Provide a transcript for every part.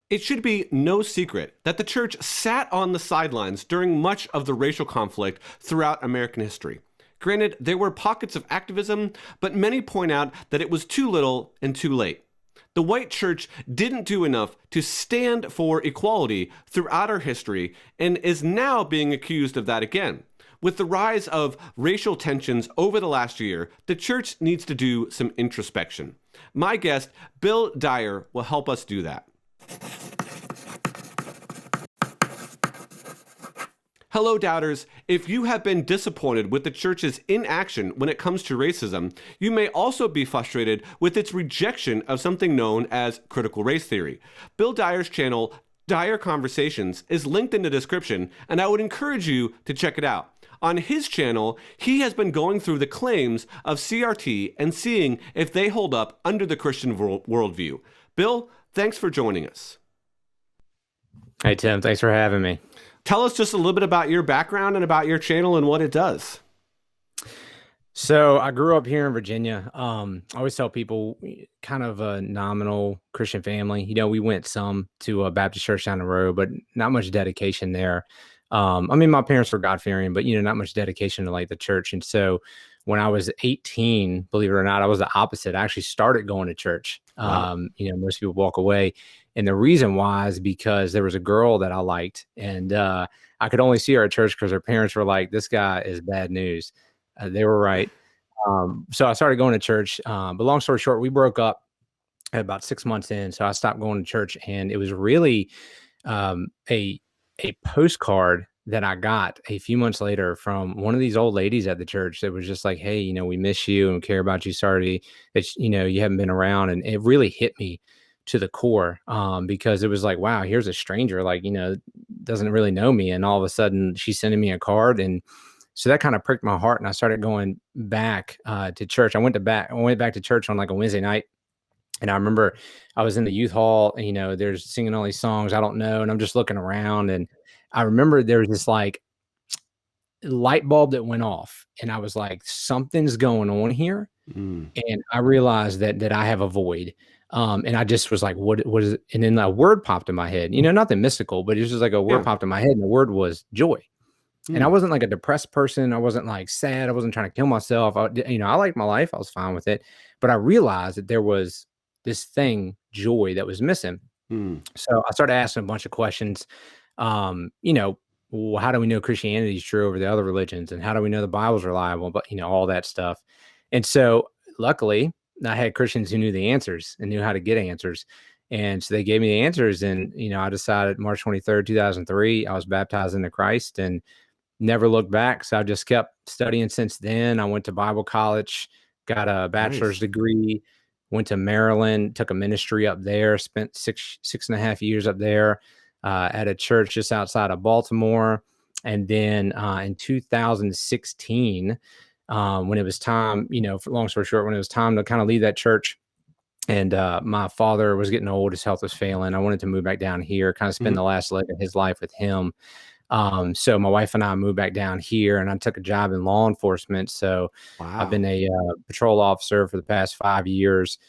It should be no secret that the church sat on the sidelines during much of the racial conflict throughout American history. Granted, there were pockets of activism, but many point out that it was too little and too late. The white church didn't do enough to stand for equality throughout our history and is now being accused of that again. With the rise of racial tensions over the last year, the church needs to do some introspection. My guest, Bill Dyer, will help us do that. Hello, doubters. If you have been disappointed with the church's inaction when it comes to racism, you may also be frustrated with its rejection of something known as critical race theory. Bill Dyer's channel, Dyer Conversations, is linked in the description, and I would encourage you to check it out. On his channel, he has been going through the claims of CRT and seeing if they hold up under the Christian worldview. Bill, thanks for joining us. Hey, Tim, thanks for having me. Tell us just a little bit about your background and about your channel and what it does. So I grew up here in Virginia. I always tell people kind of a nominal Christian family. You know, we went some to a Baptist church down the road, but not much dedication there. I mean, my parents were God-fearing, but, not much dedication to like the church. And so when I was 18, believe it or not, I was the opposite. I actually started going to church. Wow. Most people walk away. And the reason why is because there was a girl that I liked, and I could only see her at church because her parents were like, this guy is bad news. They were right. So I started going to church. But long story short, we broke up at about 6 months in. So I stopped going to church, and it was really a postcard that I got a few months later from one of these old ladies at the church that was just like, hey, we miss you and care about you. Sorry that, you haven't been around. And it really hit me to the core, because it was like, wow, here's a stranger, like, doesn't really know me. And all of a sudden she's sending me a card. And so that kind of pricked my heart. And I started going back to church. I went back to church on like a Wednesday night. And I remember I was in the youth hall, and, there's singing all these songs I don't know. And I'm just looking around, and I remember there was this like light bulb that went off, and I was like, something's going on here. And I realized that I have a void. And I just was like, what is it? And then a word popped in my head, nothing mystical, but it was just like a word popped in my head, and the word was joy. And I wasn't like a depressed person. I wasn't like sad. I wasn't trying to kill myself. I liked my life. I was fine with it. But I realized that there was this thing, joy, that was missing. So I started asking a bunch of questions. Well, how do we know Christianity is true over the other religions? And how do we know the Bible's reliable? But, all that stuff. And so luckily I had Christians who knew the answers and knew how to get answers. And so they gave me the answers. And, I decided March 23rd, 2003, I was baptized into Christ and never looked back. So I just kept studying since then. I went to Bible college, got a bachelor's degree, went to Maryland, took a ministry up there, spent six and a half years up there at a church just outside of Baltimore. And then in 2016, when it was time, for long story short, when it was time to kind of leave that church, and my father was getting old, his health was failing, I wanted to move back down here, kind of spend the last leg of his life with him. So my wife and I moved back down here, and I took a job in law enforcement. So I've been a patrol officer for the past 5 years.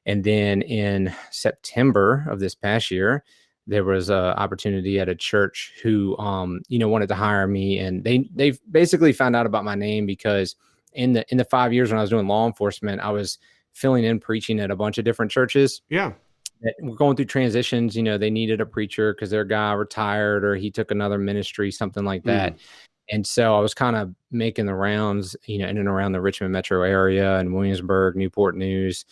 And then in September of this past year, there was an opportunity at a church who, wanted to hire me. And they basically found out about my name because in the 5 years when I was doing law enforcement, I was filling in preaching at a bunch of different churches. Yeah. We're going through transitions. They needed a preacher because their guy retired or he took another ministry, something like that. And so I was kind of making the rounds, in and around the Richmond metro area and Williamsburg, Newport News,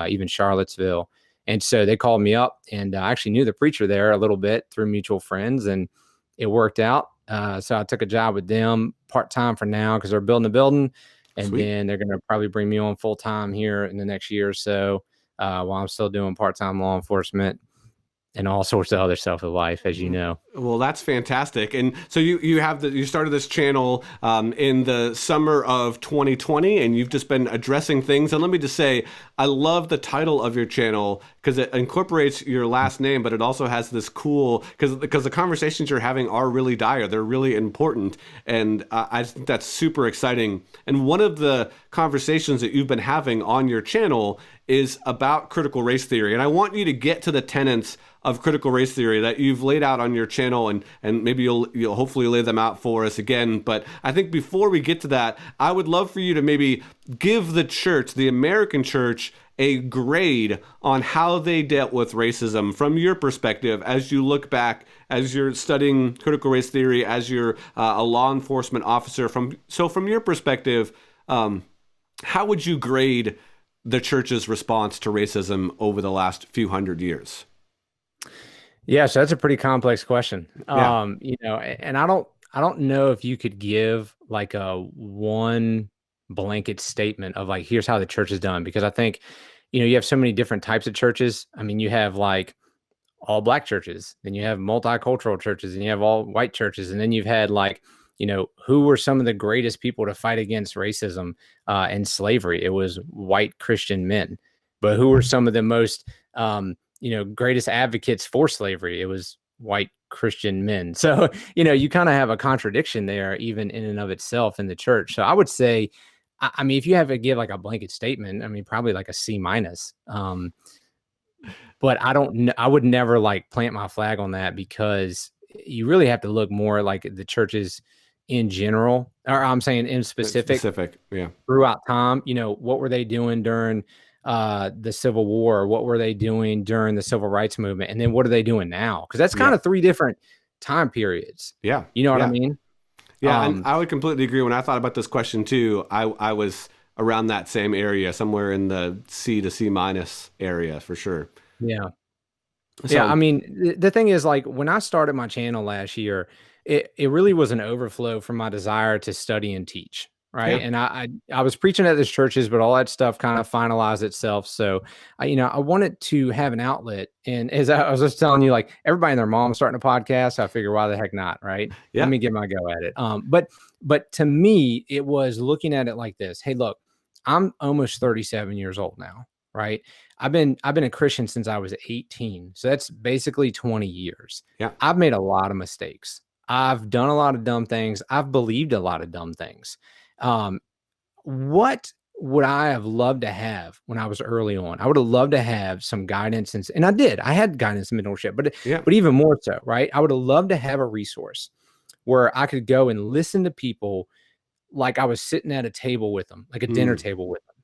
even Charlottesville. And so they called me up, and I actually knew the preacher there a little bit through mutual friends, and it worked out. So I took a job with them part-time for now because they're building a building. And then they're going to probably bring me on full-time here in the next year or so. While I'm still doing part-time law enforcement and all sorts of other stuff in life, as you know. Well, that's fantastic. And so you started this channel in the summer of 2020, and you've just been addressing things. And let me just say, I love the title of your channel because it incorporates your last name, but it also has this cool because the conversations you're having are really dire. They're really important, and I think that's super exciting. And one of the conversations that you've been having on your channel is about critical race theory, and I want you to get to the tenets of critical race theory that you've laid out on your channel, and maybe you'll hopefully lay them out for us again. But I think before we get to that, I would love for you to maybe give the church, the American church, a grade on how they dealt with racism from your perspective as you look back, as you're studying critical race theory, as you're a law enforcement officer. From your perspective, how would you grade the church's response to racism over the last few hundred years? Yeah, so that's a pretty complex question. Yeah. And I don't know if you could give like a one blanket statement of like, here's how the church is done, because I think, you have so many different types of churches. I mean, you have like all black churches, then you have multicultural churches, and you have all white churches. And then you've had like, who were some of the greatest people to fight against racism and slavery? It was white Christian men. But who were some of the most, greatest advocates for slavery? It was white Christian men. So, you kind of have a contradiction there, even in and of itself in the church. So I would say, I mean, if you have to give like a blanket statement, I mean, probably like a C minus. But I would never like plant my flag on that, because you really have to look more like the churches in general, or I'm saying in specific, Yeah. throughout time. What were they doing during the Civil War? What were they doing during the Civil Rights Movement? And then what are they doing now? Because that's kind of three different time periods. Yeah. You know what I mean? Yeah, and I would completely agree. When I thought about this question too, I was around that same area, somewhere in the C to C minus area for sure. Yeah. So, Yeah. I mean, the thing is, like, when I started my channel last year, it really was an overflow from my desire to study and teach. Right. Yeah. And I was preaching at these churches, but all that stuff kind of finalized itself. So, I wanted to have an outlet. And as I was just telling you, like, everybody and their mom starting a podcast, I figure, why the heck not? Right. Yeah. Let me get my go at it. But to me, it was looking at it like this. Hey, look, I'm almost 37 years old now. Right. I've been a Christian since I was 18. So that's basically 20 years. Yeah. I've made a lot of mistakes. I've done a lot of dumb things. I've believed a lot of dumb things. What would I have loved to have when I was early on? I would have loved to have some guidance, and I did. I had guidance in mentorship, but even more so, right? I would have loved to have a resource where I could go and listen to people like I was sitting at a table with them, like a dinner table with them.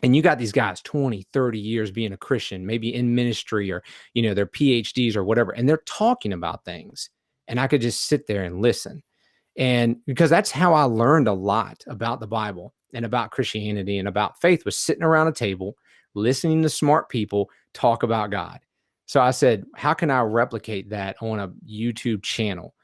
And you got these guys 20, 30 years being a Christian, maybe in ministry, or, their PhDs or whatever, and they're talking about things, and I could just sit there and listen. And because that's how I learned a lot about the Bible and about Christianity and about faith, was sitting around a table, listening to smart people talk about God. So I said, how can I replicate that on a YouTube channel?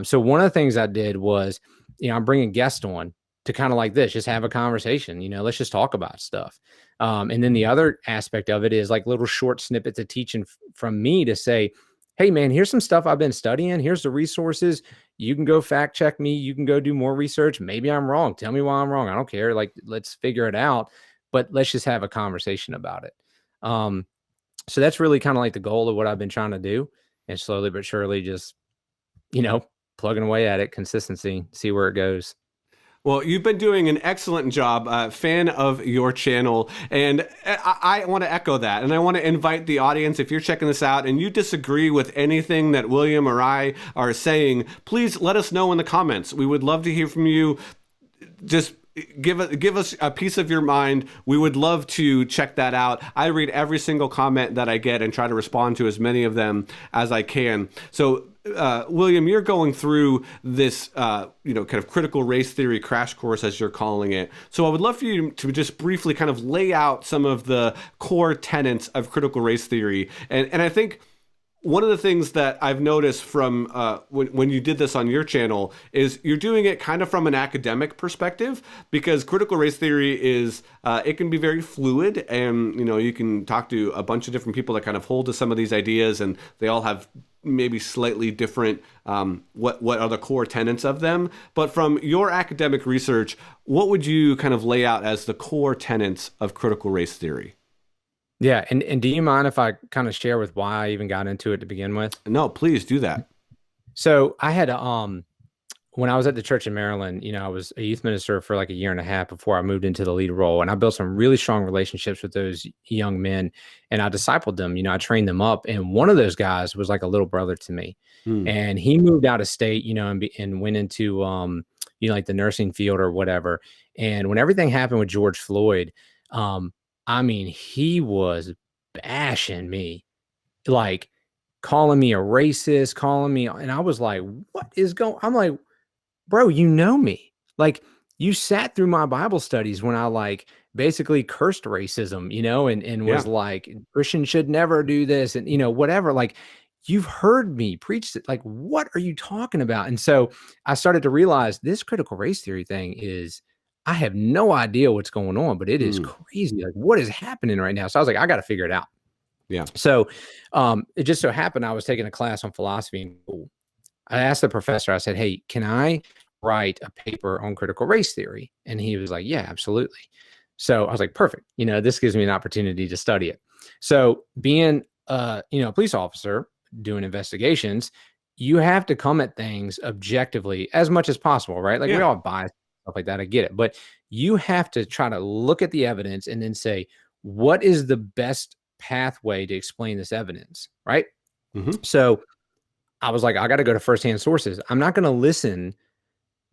So one of the things I did was, I'm bringing guests on to kind of like this, just have a conversation, let's just talk about stuff. And then the other aspect of it is like little short snippets of teaching from me to say, hey man, here's some stuff I've been studying. Here's the resources. You can go fact check me. You can go do more research. Maybe I'm wrong. Tell me why I'm wrong. I don't care. Like, let's figure it out, but let's just have a conversation about it. So that's really kind of like the goal of what I've been trying to do, and slowly but surely just, plugging away at it, consistency, see where it goes. Well, you've been doing an excellent job. Fan of your channel. And I want to echo that. And I want to invite the audience, if you're checking this out and you disagree with anything that William or I are saying, please let us know in the comments. We would love to hear from you. Just give us a piece of your mind. We would love to check that out. I read every single comment that I get and try to respond to as many of them as I can. So William, you're going through this, kind of critical race theory crash course, as you're calling it. So I would love for you to just briefly kind of lay out some of the core tenets of critical race theory. And I think one of the things that I've noticed from when you did this on your channel is you're doing it kind of from an academic perspective, because critical race theory is, it can be very fluid, and, you can talk to a bunch of different people that kind of hold to some of these ideas, and they all have maybe slightly different what are the core tenets of them. But from your academic research, what would you kind of lay out as the core tenets of critical race theory? Yeah, and do you mind if I kind of share with why I even got into it to begin with? No, please do that. So I had when I was at the church in Maryland, I was a youth minister for like a year and a half before I moved into the lead role. And I built some really strong relationships with those young men, and I discipled them, I trained them up. And one of those guys was like a little brother to me. Hmm. And he moved out of state, and went into, like the nursing field or whatever. And when everything happened with George Floyd, I mean, he was bashing me, like calling me a racist, calling me, and I was like, what is going, I'm like, bro, you know me. Like, you sat through my Bible studies when I like basically cursed racism, and Yeah. was like, Christians should never do this, and whatever. Like, you've heard me preach it. Like, what are you talking about? And so I started to realize this critical race theory thing is, I have no idea what's going on, but it is Hmm. crazy. Like, what is happening right now? So I was like, I got to figure it out. Yeah. So it just so happened I was taking a class on philosophy in school. I asked the professor, I said, hey, can I write a paper on critical race theory? And he was like, yeah, absolutely. So I was like, perfect. This gives me an opportunity to study it. So being, a police officer doing investigations, you have to come at things objectively as much as possible, right? Like we Yeah. all bias, stuff like that. I get it. But you have to try to look at the evidence and then say, what is the best pathway to explain this evidence, right? Hmm. So I was like, I got to go to firsthand sources. I'm not going to listen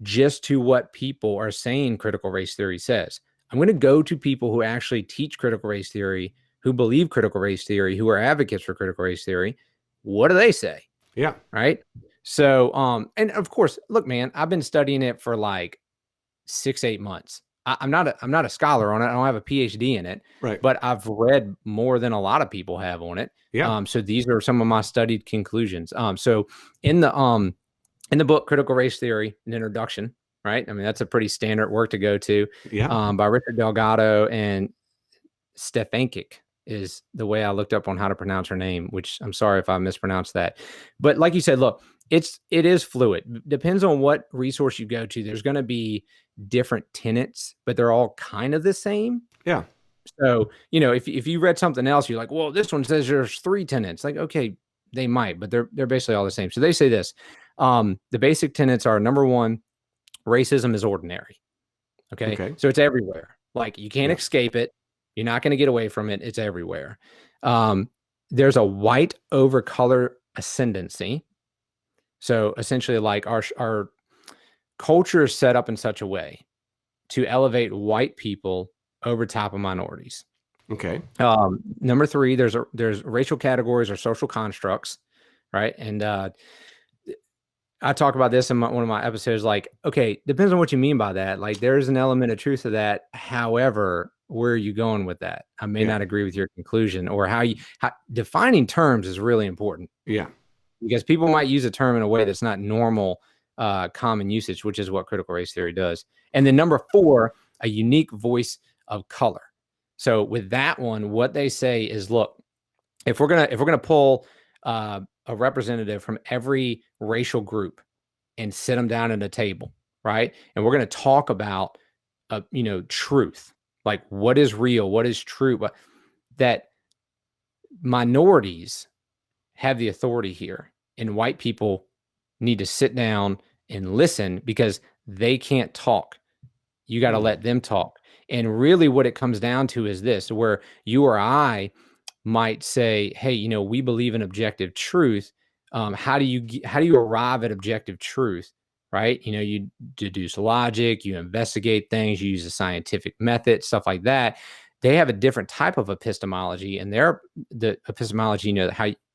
just to what people are saying critical race theory says. I'm going to go to people who actually teach critical race theory, who believe critical race theory, who are advocates for critical race theory. What do they say? Yeah. Right. So, and of course, look, man, I've been studying it for like 6, 8 months. I'm not a scholar on it. I don't have a PhD in it, Right. but I've read more than a lot of people have on it. Yeah. So these are some of my studied conclusions. So in the in the book Critical Race Theory, an introduction, right? I mean, that's a pretty standard work to go to, Yeah. by Richard Delgado, and Stefankic is the way I looked up on how to pronounce her name, which I'm sorry if I mispronounced that. But like you said, look, it is fluid. Depends on what resource you go to. There's going to be different tenets, but they're all kind of the same. Yeah. So, if you read something else, you're like, well, this one says there's 3 tenets. Like, okay, they might, but they're basically all the same. So they say this. The basic tenets are: number 1, racism is ordinary. Okay. Okay. So it's everywhere. Like, you can't Yeah. escape it. You're not going to get away from it. It's everywhere. Um, there's a white over color ascendancy. So essentially, like, our culture is set up in such a way to elevate white people over top of minorities. Okay. Number 3, there's racial categories or social constructs, right? And I talk about this in one of my episodes. Like, okay, depends on what you mean by that. Like, there's an element of truth to that. However, where are you going with that? I may Yeah. not agree with your conclusion, or how defining terms is really important, Yeah. because people might use a term in a way that's not normal, common usage, which is what critical race theory does. And then number 4, a unique voice of color. So with that one, what they say is, look, if we're gonna pull a representative from every racial group and sit them down at a table, right, and we're gonna talk about truth, like what is real, what is true, but that minorities have the authority here, and white people need to sit down and listen because they can't talk. You got to Hmm. let them talk. And really what it comes down to is this, where you or I might say, hey, we believe in objective truth. How do you arrive at objective truth? Right. You deduce logic, you investigate things, you use a scientific method, stuff like that. They have a different type of epistemology, and the epistemology,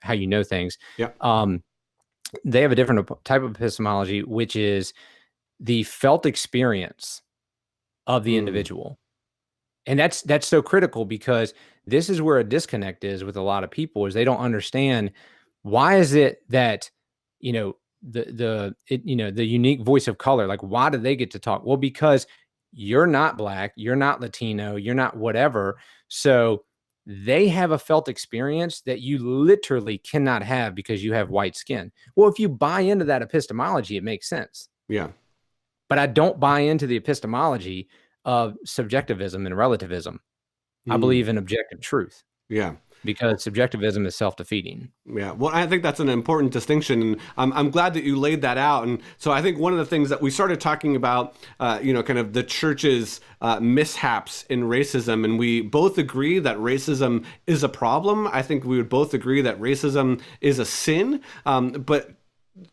how you know things. Yeah. They have a different type of epistemology, which is the felt experience of the Hmm. individual. And that's so critical, because this is where a disconnect is with a lot of people, is they don't understand, why is it that, the unique voice of color, like, why do they get to talk? Well, because you're not Black, you're not Latino, you're not whatever. So they have a felt experience that you literally cannot have because you have white skin. Well, if you buy into that epistemology, it makes sense. Yeah. But I don't buy into the epistemology of subjectivism and relativism. I believe in objective truth. Yeah. Because subjectivism is self-defeating. Yeah, well, I think that's an important distinction, and I'm glad that you laid that out. And so I think one of the things that we started talking about, kind of the church's mishaps in racism, and we both agree that racism is a problem. I think we would both agree that racism is a sin, but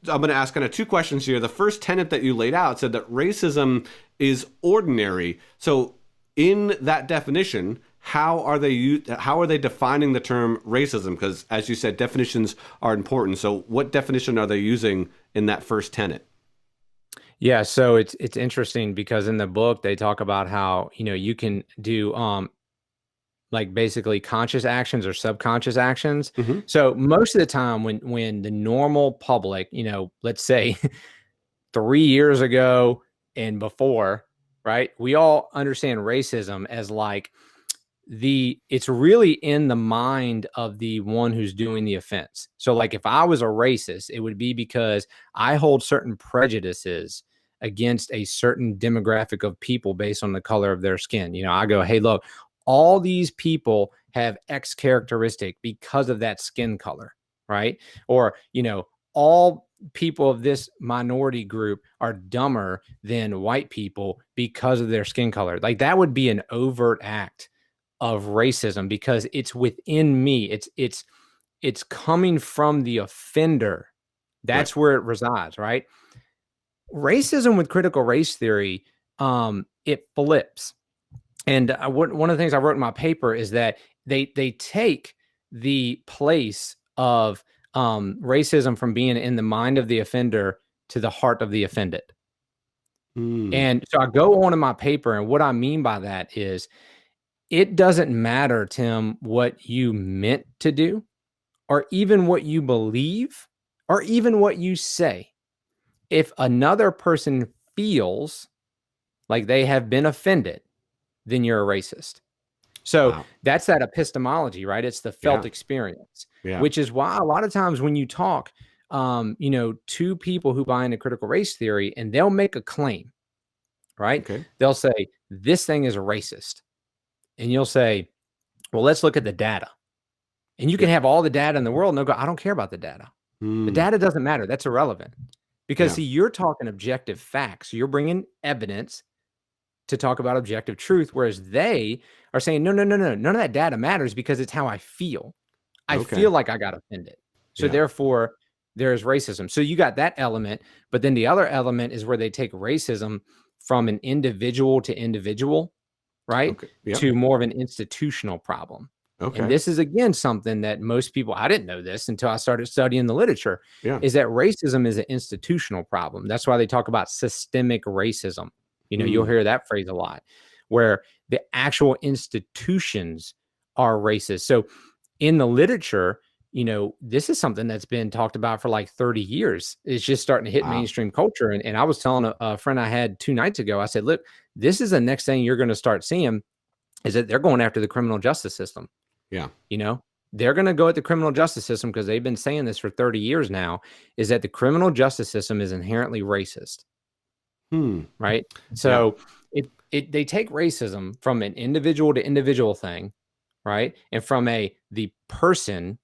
I'm going to ask kind of two questions here. The first tenet that you laid out said that racism is ordinary. So in that definition, how are they defining the term racism? Because as you said, definitions are important. So what definition are they using in that first tenet? Yeah, so it's interesting because in the book they talk about how, you can do like basically conscious actions or subconscious actions. Mm-hmm. So most of the time when the normal public, let's say 3 years ago and before, right? We all understand racism as like it's really in the mind of the one who's doing the offense. So like if I was a racist, it would be because I hold certain prejudices against a certain demographic of people based on the color of their skin. I go, hey, look, all these people have X characteristic because of that skin color, right? Or, all people of this minority group are dumber than white people because of their skin color. Like that would be an overt act of racism because it's within me. It's coming from the offender. That's right. Where it resides, right? Racism with critical race theory, it flips. And one of the things I wrote in my paper is that they take the place of racism from being in the mind of the offender to the heart of the offended. And so I go on in my paper, and what I mean by that is it doesn't matter, Tim, what you meant to do, or even what you believe, or even what you say. If another person feels like they have been offended, then you're a racist. So That's that epistemology, right? It's the felt experience, which is why a lot of times when you talk, to people who buy into critical race theory, and they'll make a claim, right? Okay. They'll say, this thing is racist. And you'll say, well, let's look at the data. And you can have all the data in the world, and they'll go, I don't care about the data. The data doesn't matter. That's irrelevant. Because, see, you're talking objective facts. You're bringing evidence to talk about objective truth, whereas they are saying, no, none of that data matters because it's how I feel. I feel like I got offended. So therefore, there's racism. So you got that element, but then the other element is where they take racism from an individual to individual, right? To more of an institutional problem. And this is, again, something that most people, I didn't know this until I started studying the literature, is that racism is an institutional problem. That's why they talk about systemic racism. You'll hear that phrase a lot, where the actual institutions are racist. So in the literature, this is something that's been talked about for like 30 years. It's just starting to hit mainstream culture. And I was telling a friend I had 2 nights ago, I said, look, this is the next thing you're going to start seeing is that they're going after the criminal justice system. Yeah. They're going to go at the criminal justice system because they've been saying this for 30 years now, is that the criminal justice system is inherently racist. Right. So they take racism from an individual to individual thing. Right. And from the person,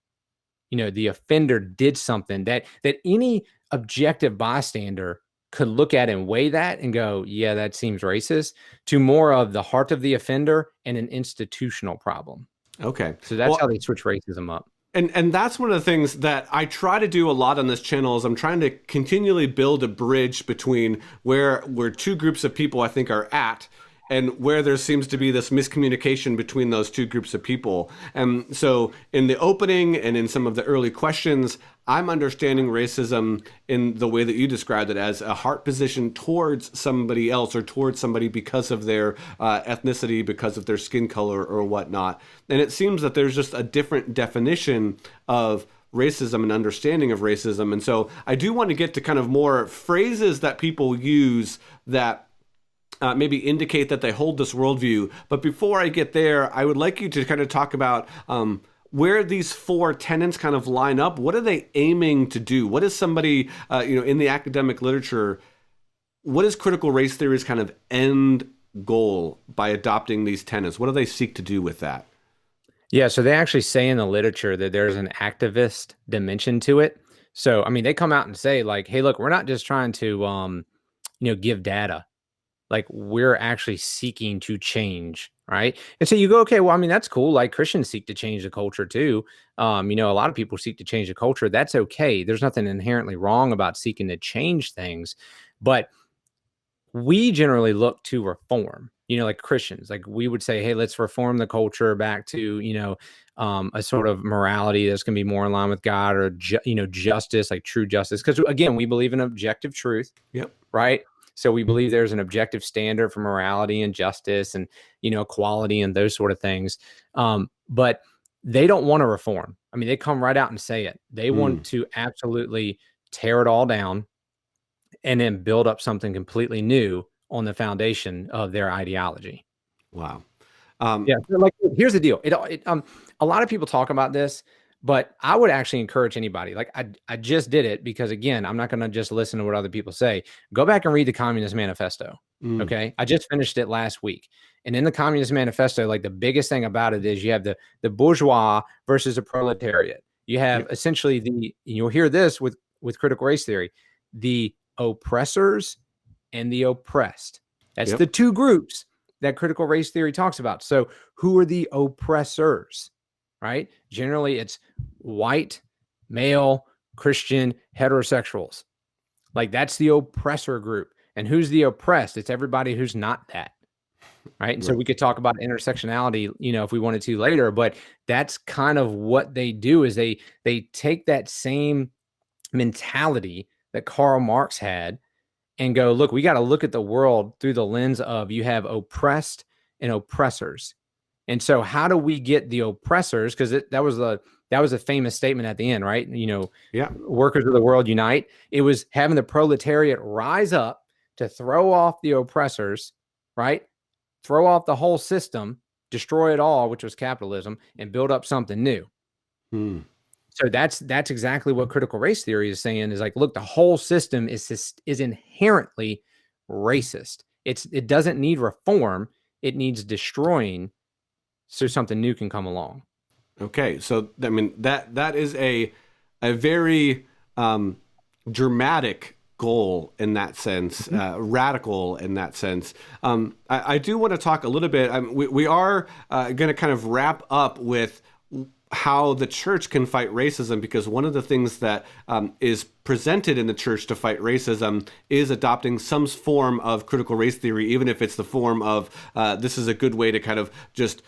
the offender did something that any objective bystander could look at and weigh that and go, yeah, that seems racist, to more of the heart of the offender and an institutional problem. Okay. So that's how they switch racism up. And that's one of the things that I try to do a lot on this channel is I'm trying to continually build a bridge between where two groups of people I think are at and where there seems to be this miscommunication between those two groups of people. And so in the opening and in some of the early questions, I'm understanding racism in the way that you described it, as a heart position towards somebody else or towards somebody because of their ethnicity, because of their skin color or whatnot. And it seems that there's just a different definition of racism and understanding of racism. And so I do want to get to kind of more phrases that people use that maybe indicate that they hold this worldview. But before I get there, I would like you to kind of talk about where these four tenets kind of line up. What are they aiming to do? What is somebody, in the academic literature, what is critical race theory's kind of end goal by adopting these tenets? What do they seek to do with that? Yeah, so they actually say in the literature that there's an activist dimension to it. So, I mean, they come out and say like, "Hey, look, we're not just trying to, give data. Like, we're actually seeking to change, right?" And so you go, "Okay, well, I mean, that's cool. Like Christians seek to change the culture too. A lot of people seek to change the culture. That's okay. There's nothing inherently wrong about seeking to change things, but we generally look to reform, like Christians, like we would say, hey, let's reform the culture back to, a sort of morality that's going to be more in line with God or, justice, like true justice. Because again, we believe in objective truth, Yep. right? So we believe there's an objective standard for morality and justice and, equality and those sort of things. But they don't want to reform. I mean, they come right out and say it. They want to absolutely tear it all down and then build up something completely new on the foundation of their ideology. Wow. Yeah, so like here's the deal. A lot of people talk about this, but I would actually encourage anybody. Like I just did it because again, I'm not going to just listen to what other people say. Go back and read the Communist Manifesto. Okay, I just finished it last week, and in the Communist Manifesto, like the biggest thing about it is you have the bourgeois versus the proletariat. You have essentially you'll hear this with critical race theory, the oppressors and the oppressed. That's the two groups that critical race theory talks about. So who are the oppressors, right? Generally, it's white, male, Christian, heterosexuals. Like that's the oppressor group. And who's the oppressed? It's everybody who's not that, right? And so we could talk about intersectionality, if we wanted to later, but that's kind of what they do is they take that same mentality that Karl Marx had and go, look, we got to look at the world through the lens of you have oppressed and oppressors. And so how do we get the oppressors? Because that was a famous statement at the end, right? Workers of the world unite. It was having the proletariat rise up to throw off the oppressors, right? Throw off the whole system, destroy it all, which was capitalism, and build up something new. So that's exactly what critical race theory is saying is like, look, the whole system is inherently racist. It doesn't need reform. It needs destroying so something new can come along. Okay. So, I mean, that is a very dramatic goal in that sense, radical in that sense. I do want to talk a little bit. We are going to kind of wrap up with how the church can fight racism, because one of the things that is presented in the church to fight racism is adopting some form of critical race theory, even if it's the form of this is a good way to kind of just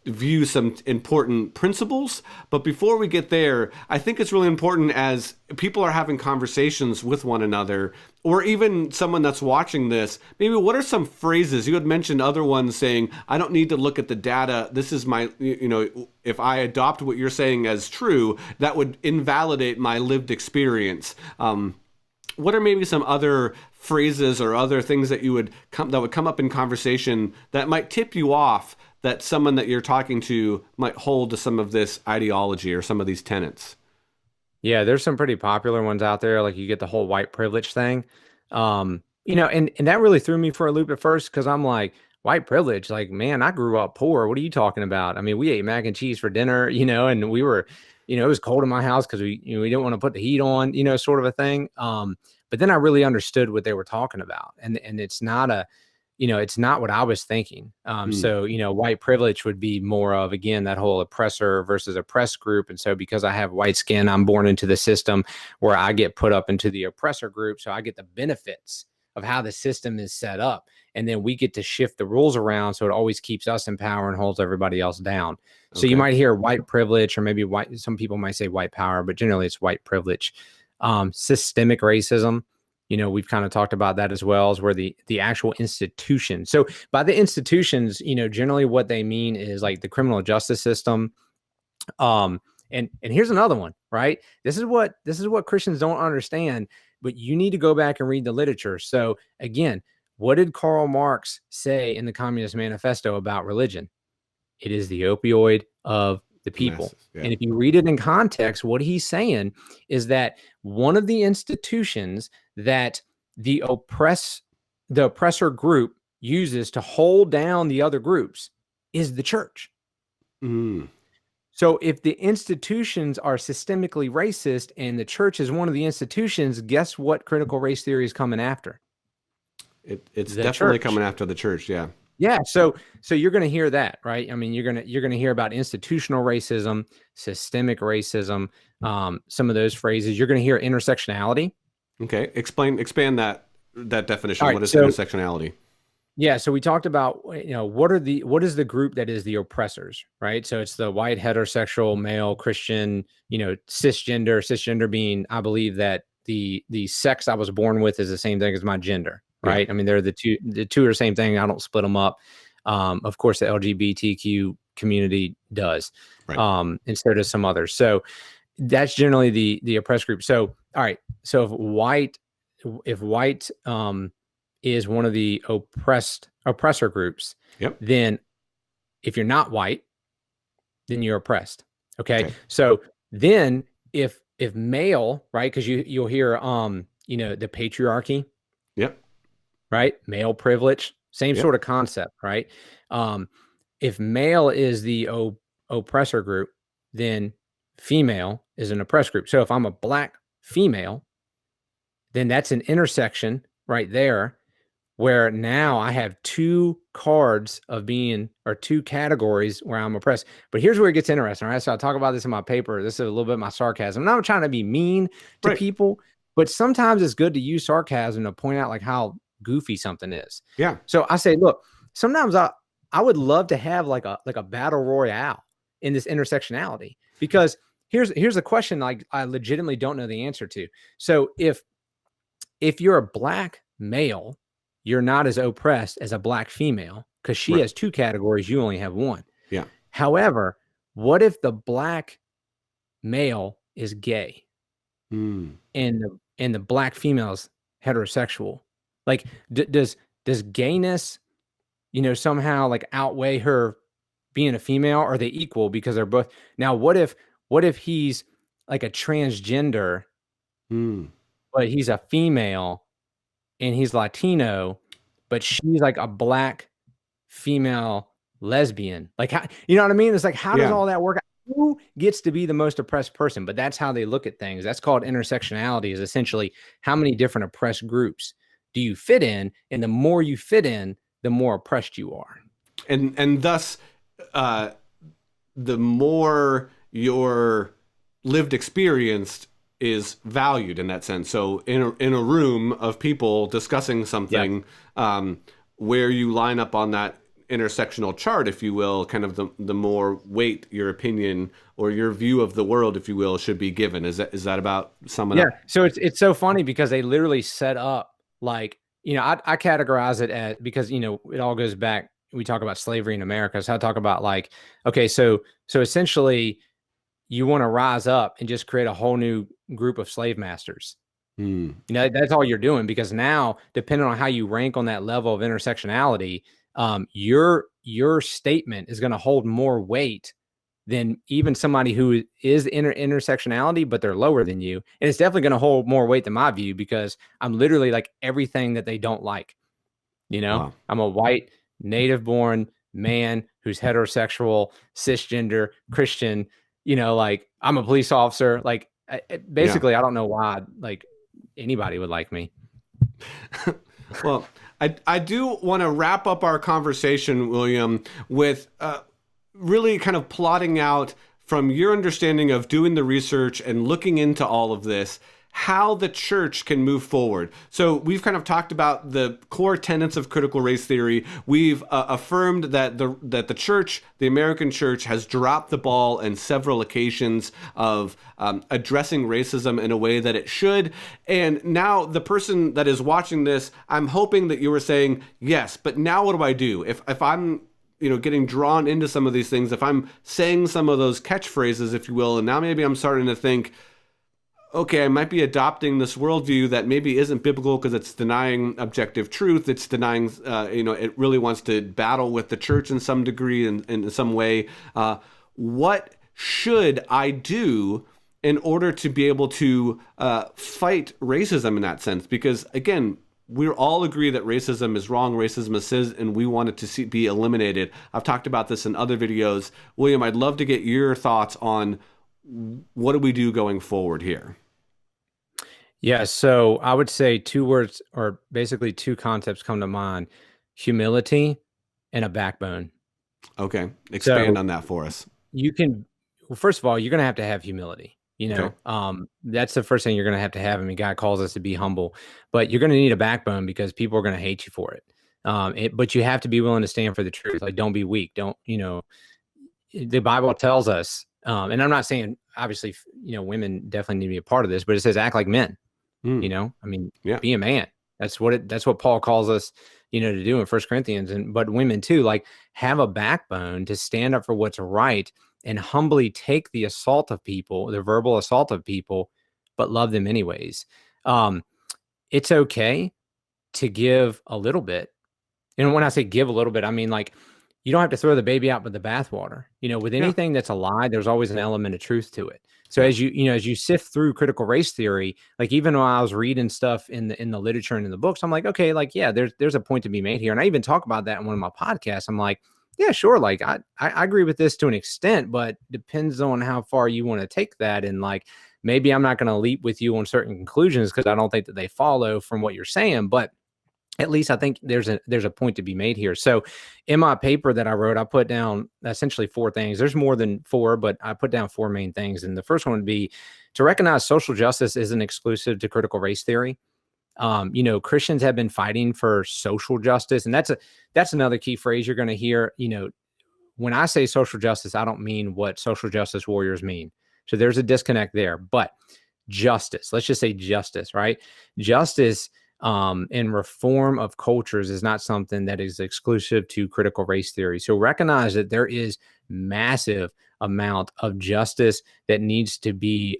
view some important principles. But before we get there, I think it's really important as people are having conversations with one another, or even someone that's watching this, maybe what are some phrases? You had mentioned other ones saying, I don't need to look at the data. This is my, if I adopt what you're saying as true, that would invalidate my lived experience. What are maybe some other phrases or other things that would come up in conversation that might tip you off that someone that you're talking to might hold to some of this ideology or some of these tenets? Yeah, there's some pretty popular ones out there. Like you get the whole white privilege thing. And that really threw me for a loop at first because I'm like, white privilege, like, man, I grew up poor. What are you talking about? I mean, we ate mac and cheese for dinner, and we were, it was cold in my house because we didn't want to put the heat on, sort of a thing. But then I really understood what they were talking about. And it's not it's not what I was thinking. So, white privilege would be more of, again, that whole oppressor versus oppressed group. And so because I have white skin, I'm born into the system where I get put up into the oppressor group. So I get the benefits of how the system is set up. And then we get to shift the rules around. So it always keeps us in power and holds everybody else down. So you might hear white privilege, or maybe some people might say white power, but generally it's white privilege. Systemic racism. We've kind of talked about that as well, as where the actual institution. So by the institutions, generally what they mean is like the criminal justice system. And here's another one, right? This is what Christians don't understand, but you need to go back and read the literature. So again, what did Karl Marx say in the Communist Manifesto about religion? It is the opioid of the people. Masses, yeah. And if you read it in context, what he's saying is that one of the institutions that the oppressor group uses to hold down the other groups is the church. Mm. So if the institutions are systemically racist and the church is one of the institutions, guess what critical race theory is coming after? It's The definitely church. coming after the church, yeah. Yeah, so you're going to hear that, right? I mean, you're going to hear about institutional racism, systemic racism, some of those phrases. You're going to hear intersectionality. Okay, expand that definition. All right, What is so intersectionality? yeah, so we talked about, what is the group that is the oppressors, right? So it's the white heterosexual male Christian, cisgender being, I believe that the sex I was born with is the same thing as my gender, right? Yeah. I mean, they're the two are the same thing. I don't split them up. Of course, the LGBTQ community does, Right. and so does some others. So that's generally the oppressed group. So all right, so if white is one of the oppressor groups, Yep. then if you're not white, then you're oppressed. Okay. Okay. So then if male, right? Because you'll hear the patriarchy, Yep. right? Male privilege, same Yep. sort of concept, right? If male is the oppressor group, then female is an oppressed group. So if I'm a black female, then that's an intersection right there where now I have two cards of being, or two categories where I'm oppressed. But here's where it gets interesting, all right? So I talk about this in my paper. This is a little bit of my sarcasm. I'm not trying to be mean to Right. people, but sometimes it's good to use sarcasm to point out like how goofy something is. Yeah. So I say, look, sometimes I would love to have like a battle royale in this intersectionality, because here's a question like I legitimately don't know the answer to. So if you're a black male, you're not as oppressed as a black female because she Right. has two categories. You only have one. Yeah. However, what if the black male is gay Mm. and the black female is heterosexual? Like, does gayness, somehow like outweigh her being a female? Or are they equal because they're both? Now, what if he's like a transgender, Mm. but he's a female and he's Latino, but she's like a black female lesbian? Like, how, you know what I mean? It's like, how does Yeah. all that work out? Who gets to be the most oppressed person? But that's how they look at things. That's called intersectionality, is essentially how many different oppressed groups do you fit in? And the more you fit in, the more oppressed you are. And thus, the more your lived experience is valued in that sense. So in a room of people discussing something, where you line up on that intersectional chart, if you will, kind of the more weight your opinion or your view of the world, if you will, should be given. Is that about summing up? So it's so funny because they literally set up like, I categorize it as, because, it all goes back. We talk about slavery in America. So I talk about like, okay, so essentially you want to rise up and just create a whole new group of slave masters. Mm. That's all you're doing, because now, depending on how you rank on that level of intersectionality, your statement is going to hold more weight than even somebody who is intersectionality, but they're lower than you. And it's definitely going to hold more weight than my view, because I'm literally like everything that they don't like. Wow. I'm a white, native-born man who's heterosexual, cisgender, Christian. Like, I'm a police officer. Like, basically, I don't know why like anybody would like me. Well, I do want to wrap up our conversation, William, with really kind of plotting out from your understanding of doing the research and looking into all of this, how the church can move forward. So we've kind of talked about the core tenets of critical race theory. We've affirmed that the church, the American church, has dropped the ball on several occasions of addressing racism in a way that it should. And now the person that is watching this, I'm hoping that you were saying, yes, but now what do I do? If I'm getting drawn into some of these things, if I'm saying some of those catchphrases, if you will, and now maybe I'm starting to think, okay, I might be adopting this worldview that maybe isn't biblical because it's denying objective truth. It's denying, it really wants to battle with the church in some degree, in some way. What should I do in order to be able to fight racism in that sense? Because again, we all agree that racism is wrong, racism is sin, and we want it to be eliminated. I've talked about this in other videos. William, I'd love to get your thoughts on what do we do going forward here? Yeah, so I would say two words, or basically two concepts come to mind: humility and a backbone. Okay. Expand So on that for us. you can, well, first of all, you're going to have humility. Okay. That's the first thing you're going to have. I mean, God calls us to be humble, but you're going to need a backbone because people are going to hate you for it. But you have to be willing to stand for the truth. Like, don't be weak. Don't, the Bible tells us, and I'm not saying obviously, women definitely need to be a part of this, but it says act like men. I mean, Yeah. be a man. That's what Paul calls us, to do in First Corinthians. But women too, like, have a backbone to stand up for what's right and humbly take the assault of people, the verbal assault of people, but love them anyways. It's okay to give a little bit. And when I say give a little bit, I mean, like, you don't have to throw the baby out with the bathwater. With Yeah. anything that's a lie, there's always an element of truth to it. So Yeah. as you sift through critical race theory, like, even when I was reading stuff in the literature and in the books, I'm like, okay, like, yeah, there's a point to be made here. And I even talk about that in one of my podcasts. I'm like, yeah, sure. Like, I agree with this to an extent, but depends on how far you want to take that. And, like, maybe I'm not going to leap with you on certain conclusions because I don't think that they follow from what you're saying, but at least I think there's a point to be made here. So in my paper that I wrote, I put down essentially four things. There's more than four, but I put down four main things. And the first one would be to recognize social justice isn't exclusive to critical race theory. Christians have been fighting for social justice, and that's another key phrase you're going to hear. When I say social justice, I don't mean what social justice warriors mean. So there's a disconnect there. But justice, let's just say justice, right? Justice and reform of cultures is not something that is exclusive to critical race theory. So recognize that there is massive amount of justice that needs to be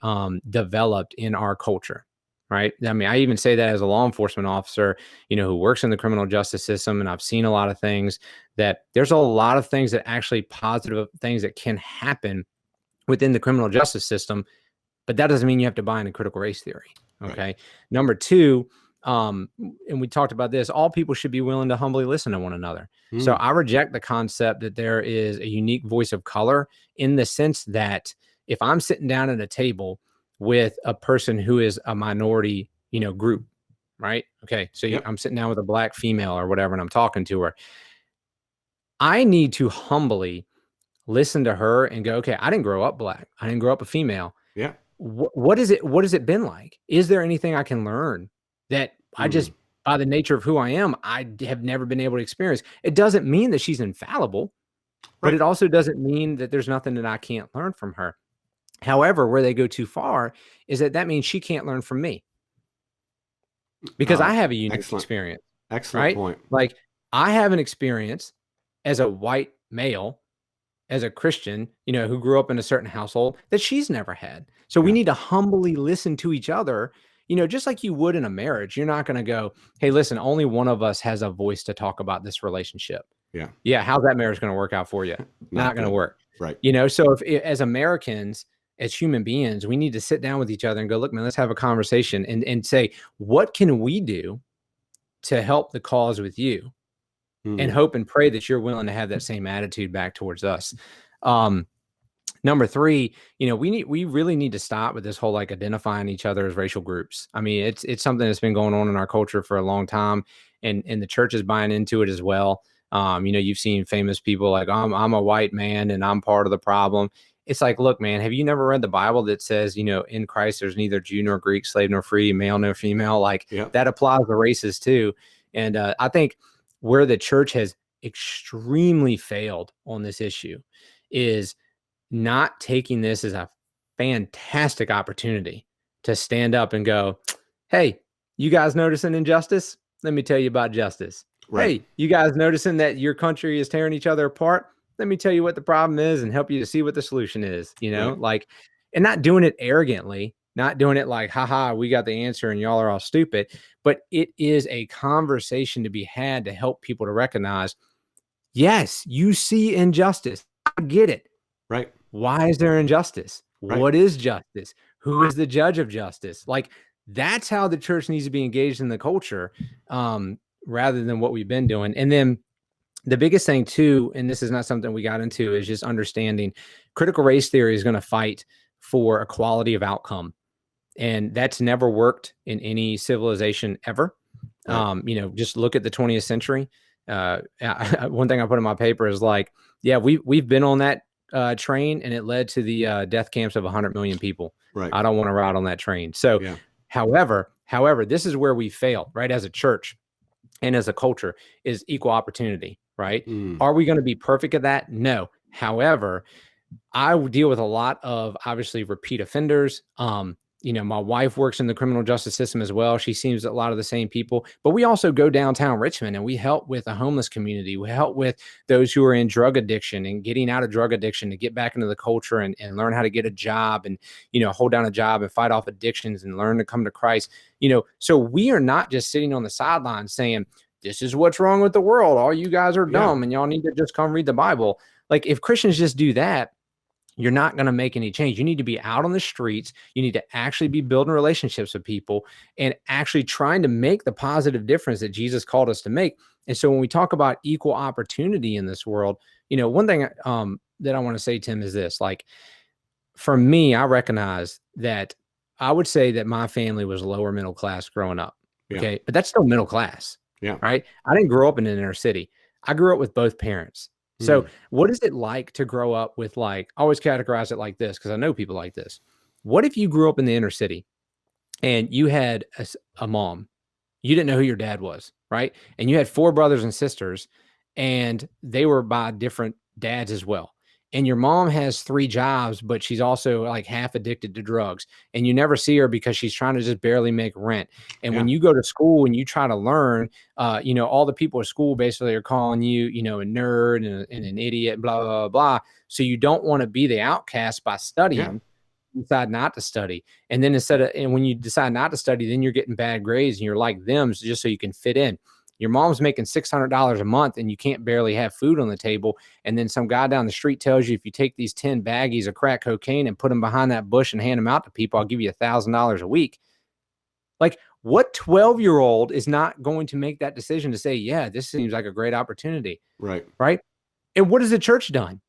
developed in our culture. Right. I mean, I even say that as a law enforcement officer, who works in the criminal justice system. And I've seen a lot of things that there's a lot of things that actually positive things that can happen within the criminal justice system. But that doesn't mean you have to buy into critical race theory. Okay. Right. Number two, and we talked about this, all people should be willing to humbly listen to one another. So I reject the concept that there is a unique voice of color, in the sense that if I'm sitting down at a table with a person who is a minority, group, right? Okay. So I'm sitting down with a Black female or whatever, and I'm talking to her. I need to humbly listen to her and go, okay, I didn't grow up Black. I didn't grow up a female. Yeah. What is it? What has it been like? Is there anything I can learn that I just, by the nature of who I am, I have never been able to experience? It doesn't mean that she's infallible, but it also doesn't mean that there's nothing that I can't learn from her. However, where they go too far is that means she can't learn from me, because I have a unique experience. Excellent point. Like, I have an experience as a white male, as a Christian, who grew up in a certain household that she's never had. So we need to humbly listen to each other, just like you would in a marriage. You're not going to go, hey, listen, only one of us has a voice to talk about this relationship. Yeah. Yeah. How's that marriage going to work out for you? Not going to work. Right. So if as Americans, as human beings, we need to sit down with each other and go, look, man, let's have a conversation and say, what can we do to help the cause with you? And hope and pray that you're willing to have that same attitude back towards us. Number three, we really need to stop with this whole, like, identifying each other as racial groups. I mean, it's something that's been going on in our culture for a long time, and the church is buying into it as well. You've seen famous people like, I'm a white man and I'm part of the problem. It's like, look, man, have you never read the Bible that says, in Christ, there's neither Jew nor Greek, slave nor free, male nor female? Like, that applies to races too. And I think where the church has extremely failed on this issue is not taking this as a fantastic opportunity to stand up and go, hey, you guys noticing injustice? Let me tell you about justice. Right. Hey, you guys noticing that your country is tearing each other apart? Let me tell you what the problem is and help you to see what the solution is, like, and not doing it arrogantly, not doing it like, haha, we got the answer and y'all are all stupid. But it is a conversation to be had to help people to recognize, yes, you see injustice. I get it. Right. Why is there injustice? Right. What is justice? Who is the judge of justice? Like, that's how the church needs to be engaged in the culture, rather than what we've been doing. And then the biggest thing too, and this is not something we got into, is just understanding critical race theory is going to fight for equality of outcome. And that's never worked in any civilization ever. Right. Just look at the 20th century. One thing I put in my paper is like, yeah, we've been on that train, and it led to the death camps of 100 million people. Right. I don't want to ride on that train. So, Yeah. however, this is where we fail, right? As a church and as a culture, is equal opportunity, right? Are we going to be perfect at that? No. However, I deal with a lot of obviously repeat offenders. My wife works in the criminal justice system as well. She sees a lot of the same people, but we also go downtown Richmond and we help with a homeless community. We help with those who are in drug addiction and getting out of drug addiction to get back into the culture and learn how to get a job and, hold down a job and fight off addictions and learn to come to Christ. So we are not just sitting on the sidelines saying, this is what's wrong with the world. All you guys are dumb and y'all need to just come read the Bible. Like, if Christians just do that, you're not going to make any change. You need to be out on the streets. You need to actually be building relationships with people and actually trying to make the positive difference that Jesus called us to make. And so when we talk about equal opportunity in this world, one thing that I want to say, Tim, is this. Like, for me, I recognize that I would say that my family was lower middle class growing up. Okay. But that's still middle class. Yeah. Right. I didn't grow up in an inner city. I grew up with both parents. So what is it like to grow up with, like, I always categorize it like this, because I know people like this. What if you grew up in the inner city and you had a mom, you didn't know who your dad was, right? And you had 4 brothers and sisters, and they were by different dads as well. And your mom has 3 jobs, but she's also like half addicted to drugs. And you never see her because she's trying to just barely make rent. And when you go to school and you try to learn, all the people at school basically are calling you, a nerd and an idiot, blah, blah, blah, blah. So you don't want to be the outcast by studying. You decide not to study. And then when you decide not to study, then you're getting bad grades and you're like them just so you can fit in. Your mom's making $600 a month and you can't barely have food on the table. And then some guy down the street tells you, if you take these 10 baggies of crack cocaine and put them behind that bush and hand them out to people, I'll give you $1,000 a week. Like, what 12-year-old is not going to make that decision to say, yeah, this seems like a great opportunity. Right. Right. And what has the church done?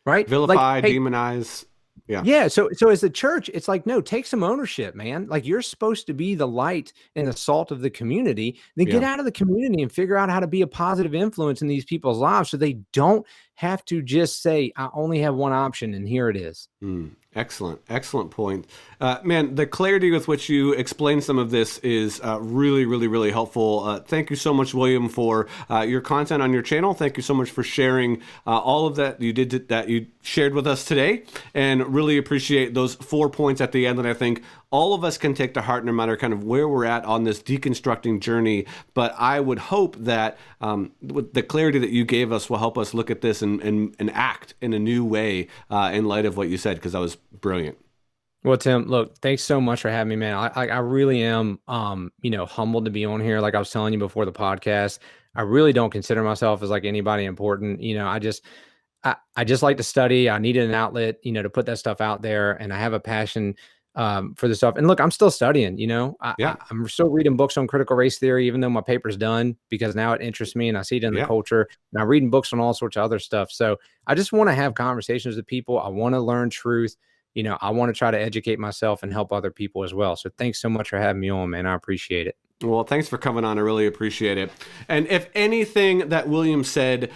Right. Vilify, demonize. Yeah. So as the church, it's like, no, take some ownership, man. Like, you're supposed to be the light and the salt of the community. Then get out of the community and figure out how to be a positive influence in these people's lives so they don't have to just say, I only have one option and here it is. Excellent point. Man, the clarity with which you explain some of this is really, really, really helpful. Thank you so much, William, for your content on your channel. Thank you so much for sharing all of that you shared with us today, and really appreciate those 4 points at the end that I think all of us can take to heart, no matter kind of where we're at on this deconstructing journey. But I would hope that with the clarity that you gave us will help us look at this and act in a new way in light of what you said, because that was brilliant. Well, Tim, look, thanks so much for having me, man. I really am, humbled to be on here. Like I was telling you before the podcast, I really don't consider myself as like anybody important. I just like to study. I needed an outlet, to put that stuff out there. And I have a passion for this stuff. And look, I'm still studying, I'm still reading books on critical race theory, even though my paper's done, because now it interests me and I see it in the culture. And I'm reading books on all sorts of other stuff. So I just want to have conversations with people. I want to learn truth. I want to try to educate myself and help other people as well. So thanks so much for having me on, man. I appreciate it. Well, thanks for coming on. I really appreciate it. And if anything that William said,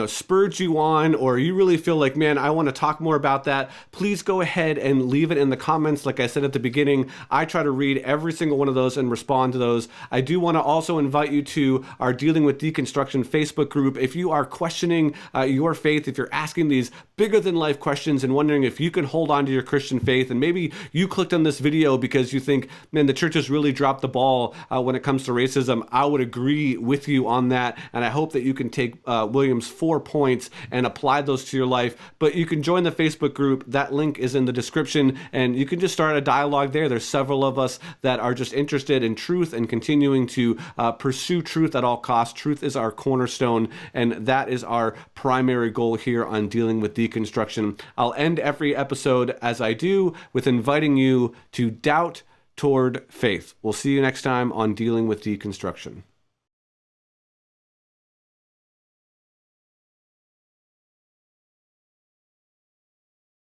spurred you on, or you really feel like, man, I want to talk more about that, please go ahead and leave it in the comments. Like I said at the beginning, I try to read every single one of those and respond to those. I do want to also invite you to our Dealing with Deconstruction Facebook group. If you are questioning your faith, if you're asking these bigger than life questions and wondering if you can hold on to your Christian faith, and maybe you clicked on this video because you think, man, the church has really dropped the ball when it comes to racism, I would agree with you on that. And I hope that you can take William's 4 points and apply those to your life. But you can join the Facebook group. That link is in the description, and you can just start a dialogue there. There's several of us that are just interested in truth and continuing to pursue truth at all costs. Truth is our cornerstone, and that is our primary goal here on Dealing with Deconstruction. I'll end every episode, as I do, with inviting you to doubt toward faith. We'll see you next time on Dealing with Deconstruction.